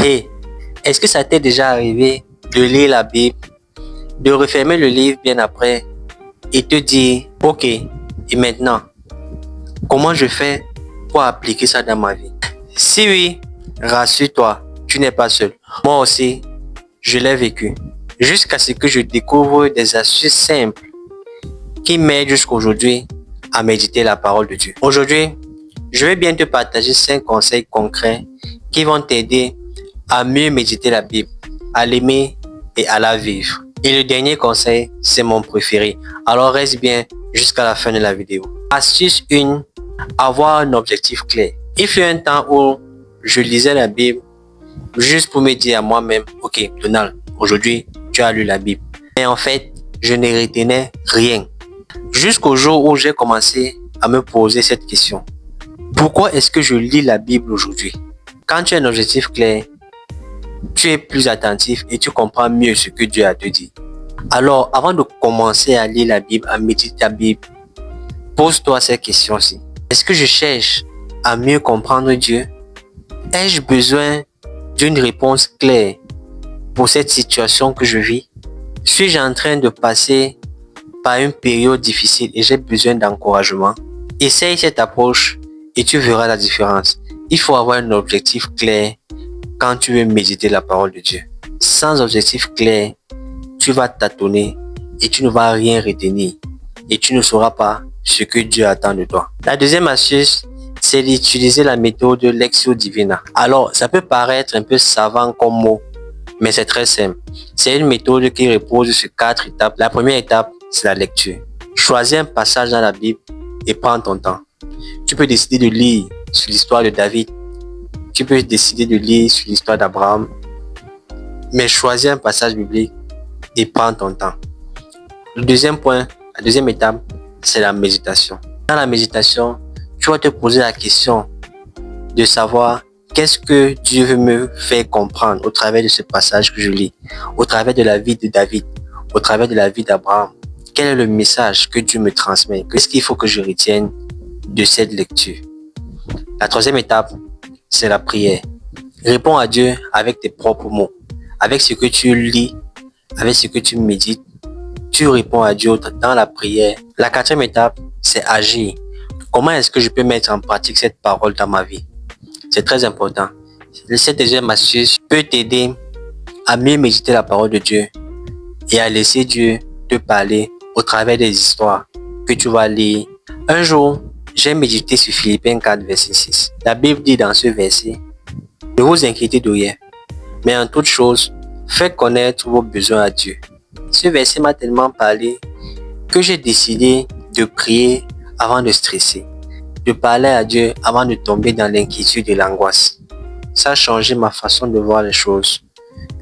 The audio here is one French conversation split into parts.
Hey, est-ce que ça t'est déjà arrivé de lire la Bible, de refermer le livre bien après et te dire, ok, et maintenant, comment je fais pour appliquer ça dans ma vie? Si oui, rassure-toi, tu n'es pas seul. Moi aussi, je l'ai vécu. Jusqu'à ce que je découvre des astuces simples qui m'aident jusqu'aujourd'hui à méditer la parole de Dieu. Aujourd'hui, je vais bien te partager 5 conseils concrets qui vont t'aider à mieux méditer la Bible, à l'aimer et à la vivre. Et le dernier conseil, c'est mon préféré. Alors reste bien jusqu'à la fin de la vidéo. Astuce 1, avoir un objectif clair. Il fut un temps où je lisais la Bible juste pour me dire à moi-même, ok Donald, aujourd'hui tu as lu la Bible. Mais en fait, je ne retenais rien. Jusqu'au jour où j'ai commencé à me poser cette question. Pourquoi est-ce que je lis la Bible aujourd'hui? Quand tu as un objectif clair, tu es plus attentif et tu comprends mieux ce que Dieu a te dit. Alors, avant de commencer à lire la Bible, à méditer la Bible, pose-toi ces questions-ci. Est-ce que je cherche à mieux comprendre Dieu? Ai-je besoin d'une réponse claire pour cette situation que je vis? Suis-je en train de passer par une période difficile et j'ai besoin d'encouragement? Essaye cette approche et tu verras la différence. Il faut avoir un objectif clair quand tu veux méditer la parole de Dieu. Sans objectif clair, tu vas tâtonner et tu ne vas rien retenir et tu ne sauras pas ce que Dieu attend de toi. La deuxième astuce, c'est d'utiliser la méthode Lectio Divina. Alors, ça peut paraître un peu savant comme mot, mais c'est très simple. C'est une méthode qui repose sur 4 étapes. La première étape, c'est la lecture. Choisis un passage dans la Bible et prends ton temps. Tu peux décider de lire sur l'histoire de David. Tu peux décider de lire sur l'histoire d'Abraham. Mais choisis un passage biblique et prends ton temps. Le deuxième point, la deuxième étape, c'est la méditation. Dans la méditation, tu vas te poser la question de savoir qu'est-ce que Dieu veut me faire comprendre au travers de ce passage que je lis, au travers de la vie de David, au travers de la vie d'Abraham. Quel est le message que Dieu me transmet? Qu'est-ce qu'il faut que je retienne de cette lecture? La troisième étape, c'est la prière. Réponds à Dieu avec tes propres mots, avec ce que tu lis, avec ce que tu médites. Tu réponds à Dieu dans la prière. La quatrième étape, c'est agir. Comment est-ce que je peux mettre en pratique cette parole dans ma vie? C'est très important. Cette deuxième astuce peut t'aider à mieux méditer la parole de Dieu et à laisser Dieu te parler au travers des histoires que tu vas lire. Un jour, j'ai médité sur Philippiens 4, verset 6. La Bible dit dans ce verset, « Ne vous inquiétez de rien, mais en toute chose, faites connaître vos besoins à Dieu. » Ce verset m'a tellement parlé que j'ai décidé de prier avant de stresser, de parler à Dieu avant de tomber dans l'inquiétude et l'angoisse. Ça a changé ma façon de voir les choses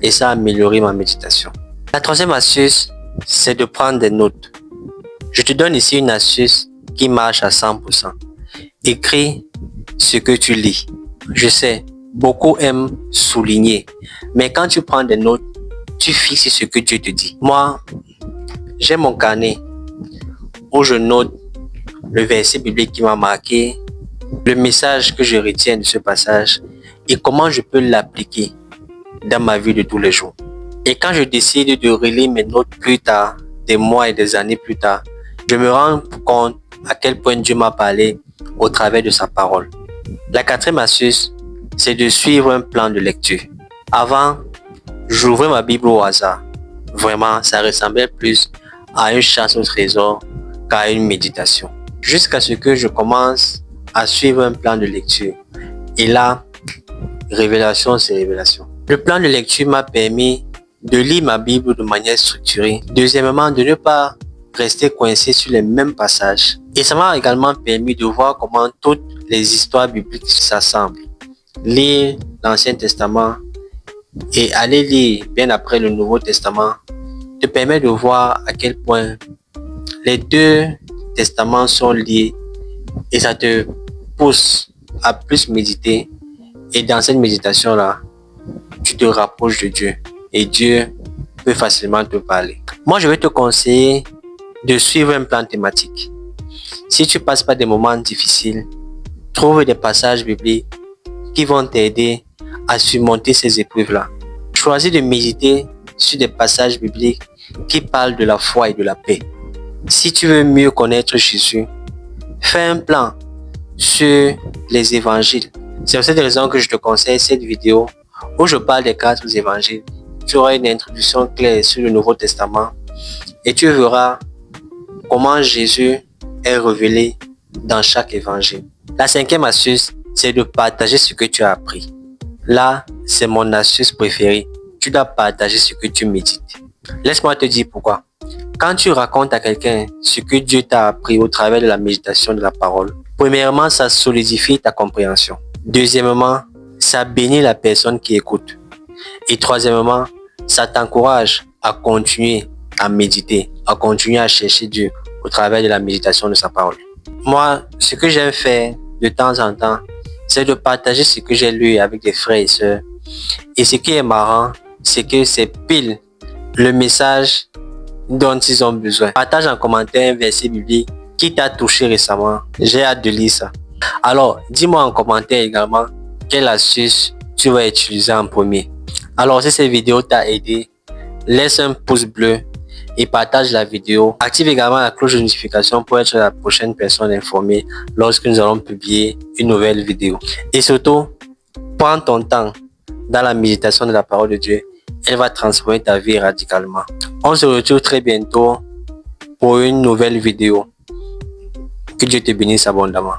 et ça a amélioré ma méditation. La troisième astuce, c'est de prendre des notes. Je te donne ici une astuce qui marche à 100%. Écris ce que tu lis. Je sais, beaucoup aiment souligner, mais quand tu prends des notes, tu fixes ce que Dieu te dit. Moi, j'ai mon carnet où je note le verset biblique qui m'a marqué, le message que je retiens de ce passage et comment je peux l'appliquer dans ma vie de tous les jours. Et quand je décide de relire mes notes plus tard, des mois et des années plus tard, je me rends compte à quel point Dieu m'a parlé au travers de sa parole. La quatrième astuce, c'est de suivre un plan de lecture. Avant, j'ouvrais ma Bible au hasard. Vraiment, ça ressemblait plus à une chasse au trésor qu'à une méditation. Jusqu'à ce que je commence à suivre un plan de lecture. Et là, révélation, c'est révélation. Le plan de lecture m'a permis de lire ma Bible de manière structurée. Deuxièmement, de ne pas rester coincé sur les mêmes passages. Et ça m'a également permis de voir comment toutes les histoires bibliques s'assemblent. Lire l'Ancien Testament et aller lire bien après le Nouveau Testament te permet de voir à quel point les deux testaments sont liés et ça te pousse à plus méditer. Et dans cette méditation-là, tu te rapproches de Dieu et Dieu peut facilement te parler. Moi, je vais te conseiller de suivre un plan thématique. Si tu passes par des moments difficiles, trouve des passages bibliques qui vont t'aider à surmonter ces épreuves-là. Choisis de méditer sur des passages bibliques qui parlent de la foi et de la paix. Si tu veux mieux connaître Jésus, fais un plan sur les évangiles. C'est pour cette raison que je te conseille cette vidéo où je parle des 4 évangiles. Tu auras une introduction claire sur le Nouveau Testament et tu verras comment Jésus est révélé dans chaque évangile. La 5e astuce, c'est de partager ce que tu as appris. Là, c'est mon astuce préférée. Tu dois partager ce que tu médites. Laisse-moi te dire pourquoi. Quand tu racontes à quelqu'un ce que Dieu t'a appris au travers de la méditation de la parole, premièrement, ça solidifie ta compréhension. Deuxièmement, ça bénit la personne qui écoute. Et troisièmement, ça t'encourage à continuer à méditer, à continuer à chercher Dieu au travers de la méditation de sa parole. Moi, ce que j'aime faire de temps en temps, c'est de partager ce que j'ai lu avec des frères et sœurs. Et ce qui est marrant, c'est que c'est pile le message dont ils ont besoin. Partage en commentaire un verset biblique qui t'a touché récemment. J'ai hâte de lire ça. Alors, dis-moi en commentaire également quelle astuce tu vas utiliser en premier. Alors, si cette vidéo t'a aidé, laisse un pouce bleu et partage la vidéo. Active également la cloche de notification pour être la prochaine personne informée lorsque nous allons publier une nouvelle vidéo. Et surtout, prends ton temps dans la méditation de la parole de Dieu. Elle va transformer ta vie radicalement. On se retrouve très bientôt pour une nouvelle vidéo. Que Dieu te bénisse abondamment.